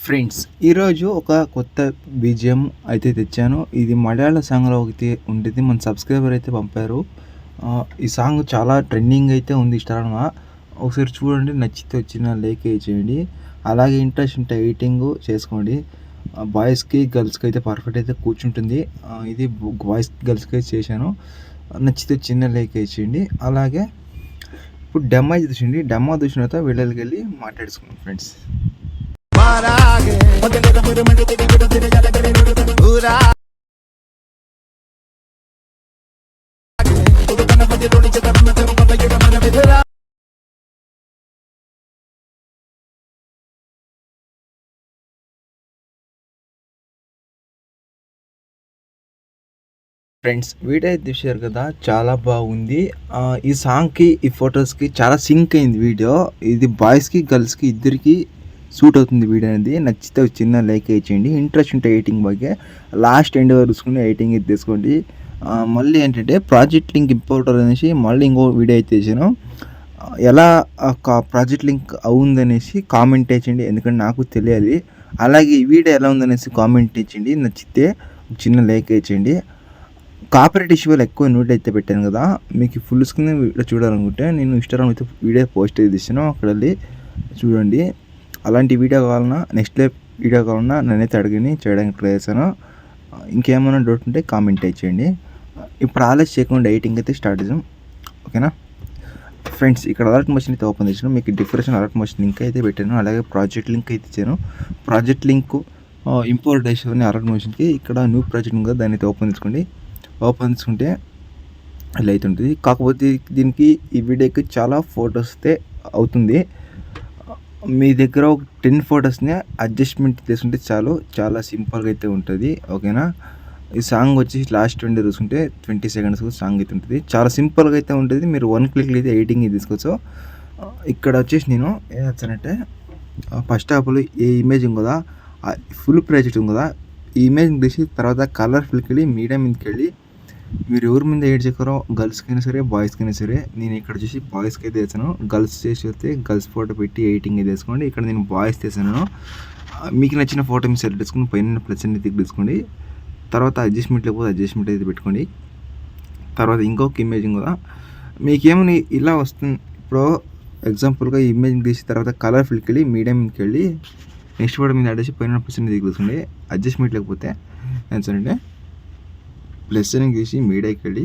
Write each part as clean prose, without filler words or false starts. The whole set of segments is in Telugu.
ఫ్రెండ్స్, ఈరోజు ఒక కొత్త బీజిఎం అయితే తెచ్చాను. ఇది మలయాళ సాంగ్‌లో ఒకటి ఉండేది. మన సబ్స్క్రైబర్ అయితే పంపారు. ఈ సాంగ్ చాలా ట్రెండింగ్ అయితే ఉంది ఇన్‌స్టాగ్రామ్‌లో. ఒకసారి చూడండి, నచ్చితే వచ్చిన లైక్ చేయండి. అలాగే ఇంట్రెస్ట్ ఉంటే ఎడిటింగ్ చేసుకోండి. బాయ్స్‌కి, గర్ల్స్‌కి అయితే పర్ఫెక్ట్ అయితే కూర్చుంటుంది. ఇది బాయ్స్, గర్ల్స్‌కి చేశాను. నచ్చితే చిన్న లైక్ చేయండి. అలాగే ఇప్పుడు డెమో అయితే చూసిండి. డెమో చూసిన తర్వాత వీళ్ళకెళ్ళి మాట్లాడుకుందాం ఫ్రెండ్స్. ఫ్రెండ్స్, వీడియో అయితే చూశారు కదా, చాలా బాగుంది. ఈ సాంగ్‌కి, ఈ ఫొటోస్‌కి చాలా సింక్ అయింది వీడియో. ఇది బాయ్స్‌కి, గర్ల్స్‌కి ఇద్దరికి సూట్ అవుతుంది వీడియో అనేది. నచ్చితే ఒక చిన్న లైక్ చేయండి. ఇంట్రెస్ట్ ఉంటే ఎడిటింగ్ ಬಗ್ಗೆ లాస్ట్ ఎండ్ వరకు చూసుకుని ఎడిటింగ్ ఇది తీసుకోండి. మళ్ళీ ఏంటంటే ప్రాజెక్ట్ లింక్ ఇంపోర్టర్ అనేసి మళ్ళీ ఇంకో వీడియో అయితే చేశాను. ఎలా ప్రాజెక్ట్ లింక్ అవుందనేసి కామెంట్ చేయండి, ఎందుకంటే నాకు తెలియాలి. అలాగే ఈ వీడియో ఎలా ఉందనేసి కామెంట్ చేయండి. నచ్చితే చిన్న లైక్ చేయండి. కాపీరైట్ ఇష్యూ వల్ల ఎక్కువ నోట్ అయితే పెట్టాను కదా, మీకు ఫుల్ స్క్రీన్ వీడియో చూడాలనుకుంటే నేను ఇన్స్టాగ్రామ్ అయితే వీడియో పోస్ట్ అయితే ఇస్తాను, అక్కడ వెళ్ళి చూడండి. అలాంటి వీడియో కావాలన్నా, నెక్స్ట్ వీడియో కావాలన్నా నేనైతే అడిగి చేయడానికి ట్రై చేస్తాను. ఇంకేమైనా డౌట్ ఉంటే కామెంట్ చేయండి. ఇప్పుడు ఆలస్యం చేయకుండా ఎడిటింగ్ అయితే స్టార్ట్ చేద్దాం, ఓకేనా ఫ్రెండ్స్. ఇక్కడ అలర్ట్ మోషన్ అయితే ఓపెన్ చేసాను. మీకు డిఫరెన్స్ అలర్ట్ మోషన్ లింక్ అయితే పెట్టాను. అలాగే ప్రాజెక్ట్ లింక్ అయితే ఇచ్చాను. ప్రాజెక్ట్ లింక్ ఇంపోర్ట్ చేసేవన్నీ అలర్ట్ మోషన్కి ఇక్కడ న్యూ ప్రాజెక్ట్ ఉంది కదా, దాన్ని అయితే ఓపెన్ చేసుకోండి. ఓపెన్ చేసుకుంటే ఇలా అయితే ఉంటుంది. కాకపోతే దీనికి ఈ వీడియోకి చాలా ఫొటోస్ అయితే అవుతుంది. మీ దగ్గర ఒక 10 ఫొటోస్ని అడ్జస్ట్మెంట్ చేసుకుంటే చాలు, చాలా సింపుల్గా అయితే ఉంటుంది, ఓకేనా. ఈ సాంగ్ వచ్చి లాస్ట్ 20 చూసుకుంటే 20 సెకండ్స్ సాంగ్ అయితే ఉంటుంది. చాలా సింపుల్గా అయితే ఉంటుంది. మీరు 1 క్లిక్లో అయితే ఎడిటింగ్ తీసుకోవచ్చు. ఇక్కడ వచ్చేసి నేను ఏం చేస్తానంటే, ఫస్ట్ ఆఫ్లో ఏ ఇమేజ్ ఉంది కదా, ఫుల్ ప్రాజెక్ట్ ఉంది కదా, ఈ ఇమేజ్ తీసి తర్వాత కలర్ ఫిల్కి వెళ్ళి మీడియం మీదకి వెళ్ళి మీరు ఎవరి మీద ఏడ్ చేస్తారో, గర్ల్స్కి అయినా సరే బాయ్స్కి అయినా సరే, నేను ఇక్కడ వచ్చేసి బాయ్స్కి అయితే వేసాను. గర్ల్స్ చేసి వస్తే గర్ల్స్ ఫోటో పెట్టి ఎడిటింగ్ అయితే వేసుకోండి. ఇక్కడ నేను బాయ్స్ తీసాను. మీకు నచ్చిన ఫోటో మీరు సెలెక్ట్ చేసుకుని పైన ప్లస్ అని తీసుకోండి. తర్వాత అడ్జస్ట్మెంట్ లేకపోతే అడ్జస్ట్మెంట్ అయితే పెట్టుకోండి. తర్వాత ఇంకొక ఇమేజ్ కూడా మీకేమని ఇలా వస్తుంది. ఇప్పుడు ఎగ్జాంపుల్గా ఈ ఇమేజ్ తీసి తర్వాత కలర్ ఫిల్కి వెళ్ళి మీడియం మీదకి వెళ్ళి నెక్స్ట్ ఫోటో మీద యాడ్ చేసి పైన ప్లస్ అని తీసుకోండి. అడ్జస్ట్మెంట్ లేకపోతే ఏంటంటే ప్లస్ అని తీసి మీడియాకి వెళ్ళి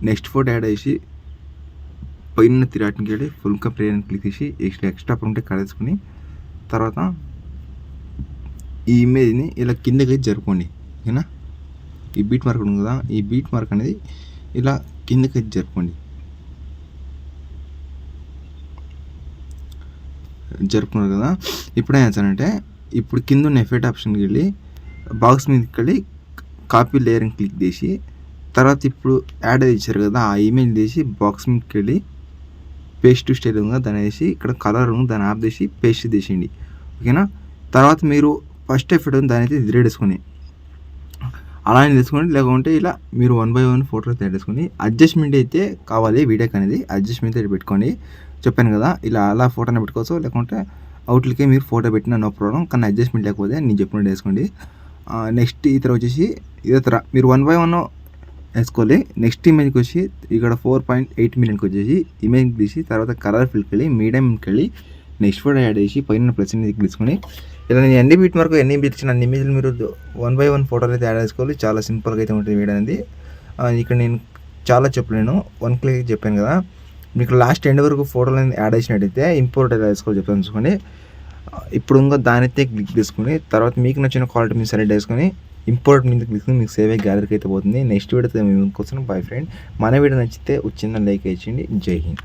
నెక్స్ట్ ఫోటో యాడ్ చేసి పైన తిరాటికి వెళ్ళి ఫుల్ కప్ ప్లేయర్ క్లిక్ చేసి ఎక్స్ట్రా ఉంటే కడేసుకుని తర్వాత ఈ ఇమేజ్ని ఇలా కిందకి జరుపుకోండి, ఓకేనా. ఈ బీట్ మార్క్ ఉంది కదా, ఈ బీట్ మార్క్ అనేది ఇలా కిందకి జరుపుకోండి. జరుపుకున్నారు కదా, ఇప్పుడు ఏం చేస్తానంటే, ఇప్పుడు కింద ఉన్న ఎఫెక్ట్ ఆప్షన్కి వెళ్ళి బాక్స్ మీదకి వెళ్ళి కాపీ లేయర్ని క్లిక్ చేసి తర్వాత ఇప్పుడు యాడ్ అది ఇచ్చారు కదా, ఆ ఇమేజ్ తీసి బాక్స్ మీదకి వెళ్ళి పేస్ట్ స్టైల్ ఉందా దాన్ని వేసి ఇక్కడ కలర్ ఉంది దాన్ని ఆఫ్ చేసి పేస్ట్ తీసేయండి, ఓకేనా. తర్వాత మీరు ఫస్ట్ ఎఫెక్ట్ ఉంది దాని అయితే దిరేడ్ వేసుకొని అలానే తీసుకోండి. లేకుంటే ఇలా మీరు 1 by 1 ఫోటో తయారు చేసుకొని అడ్జస్ట్మెంట్ అయితే కావాలి వీడియోకి అనేది, అడ్జస్ట్మెంట్ అయితే పెట్టుకోండి. చెప్పాను కదా, ఇలా అలా ఫోటోని పెట్టుకోవచ్చు, లేకుంటే అవుట్లకే మీరు ఫోటో పెట్టినా నో ప్రాబ్లం, కానీ అడ్జస్ట్మెంట్ లేకపోతే నేను చెప్పినట్టు వేసుకోండి. నెక్స్ట్ ఇతర వచ్చేసి ఇతర మీరు 1 by 1 వేసుకోవాలి. నెక్స్ట్ ఇమేజ్కి వచ్చి ఇక్కడ 4.8 మిలియన్కి వచ్చేసి ఇమేజ్ తీసి తర్వాత కలర్ ఫిల్కి వెళ్ళి మీడియంకి వెళ్ళి నెక్స్ట్ ఫోటో యాడ్ చేసి పైన ప్లస్ తీసుకొని ఇలా నేను ఎన్ని బీట్ మార్క్ ఎన్ని ఇచ్చిన అన్ని ఇమేజ్లు మీరు 1 by 1 ఫోటోలు అయితే యాడ్ చేసుకోవాలి. చాలా సింపుల్గా అయితే ఉంటుంది వీడియో అనేది. ఇక్కడ నేను చాలా చెప్పలేను, 1 క్లిక్ చెప్పాను కదా. మీకు లాస్ట్ ఎండ్ వరకు ఫోటోలు అనేది యాడ్ చేసినట్టయితే ఇంపోర్ట్ అయితే వేసుకోవాలి చెప్తాను చూసుకోండి. ఇప్పుడు ఇంకా దాని అయితే క్లిక్ తీసుకుని తర్వాత మీకు నచ్చిన క్వాలిటీ మీరు సెలెక్ట్ చేసుకొని ఇంపోర్ట్ మీద క్లిక్ చేసుకుని మీకు సేవ్ అయ్యే గ్యాలరీకి అయితే పోతుంది. నెక్స్ట్ వీడియోతో మేము కోసం బాయ్ ఫ్రెండ్. మన వీడియో నచ్చితే చిన్న లైక్ ఇచ్చేయండి. జై హింద్.